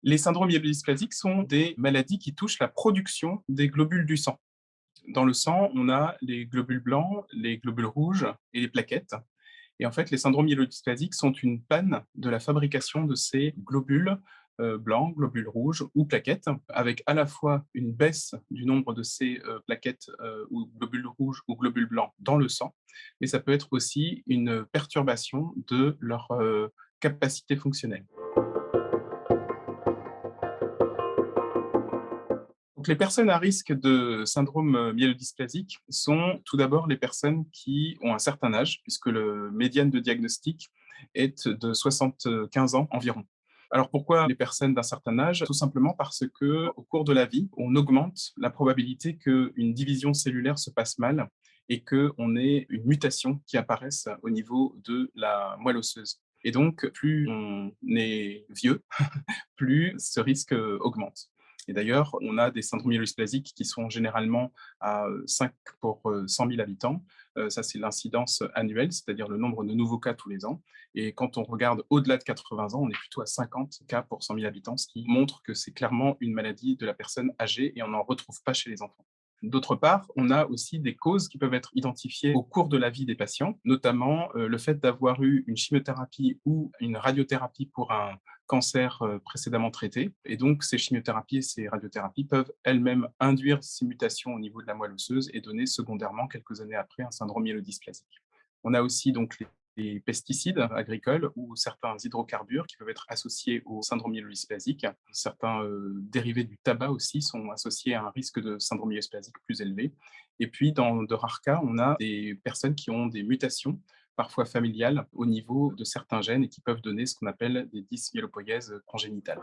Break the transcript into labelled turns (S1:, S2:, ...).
S1: Les syndromes myélodysplasiques sont des maladies qui touchent la production des globules du sang. Dans le sang, on a les globules blancs, les globules rouges et les plaquettes. Et en fait, les syndromes myélodysplasiques sont une panne de la fabrication de ces globules blancs, globules rouges ou plaquettes, avec à la fois une baisse du nombre de ces plaquettes ou globules rouges ou globules blancs dans le sang, mais ça peut être aussi une perturbation de leur capacité fonctionnelle. Donc, les personnes à risque de syndrome myélodysplasique sont tout d'abord les personnes qui ont un certain âge, puisque le médiane de diagnostic est de 75 ans environ. Alors pourquoi les personnes d'un certain âge? Tout simplement parce que au cours de la vie, on augmente la probabilité qu'une division cellulaire se passe mal et qu'on ait une mutation qui apparaisse au niveau de la moelle osseuse. Et donc, plus on est vieux, plus ce risque augmente. Et d'ailleurs, on a des syndromes myélodysplasiques qui sont généralement à 5 pour 100 000 habitants. Ça, c'est l'incidence annuelle, c'est-à-dire le nombre de nouveaux cas tous les ans. Et quand on regarde au-delà de 80 ans, on est plutôt à 50 cas pour 100 000 habitants, ce qui montre que c'est clairement une maladie de la personne âgée et on n'en retrouve pas chez les enfants. D'autre part, on a aussi des causes qui peuvent être identifiées au cours de la vie des patients, notamment le fait d'avoir eu une chimiothérapie ou une radiothérapie pour un cancer précédemment traité. Et donc, ces chimiothérapies et ces radiothérapies peuvent elles-mêmes induire ces mutations au niveau de la moelle osseuse et donner secondairement, quelques années après, un syndrome myélodysplasique. On a aussi donc les pesticides agricoles ou certains hydrocarbures qui peuvent être associés au syndrome myélodysplasique. Certains dérivés du tabac aussi sont associés à un risque de syndrome myélodysplasique plus élevé. Et puis, dans de rares cas, on a des personnes qui ont des mutations parfois familiales au niveau de certains gènes et qui peuvent donner ce qu'on appelle des dysmyélopoïèses congénitales.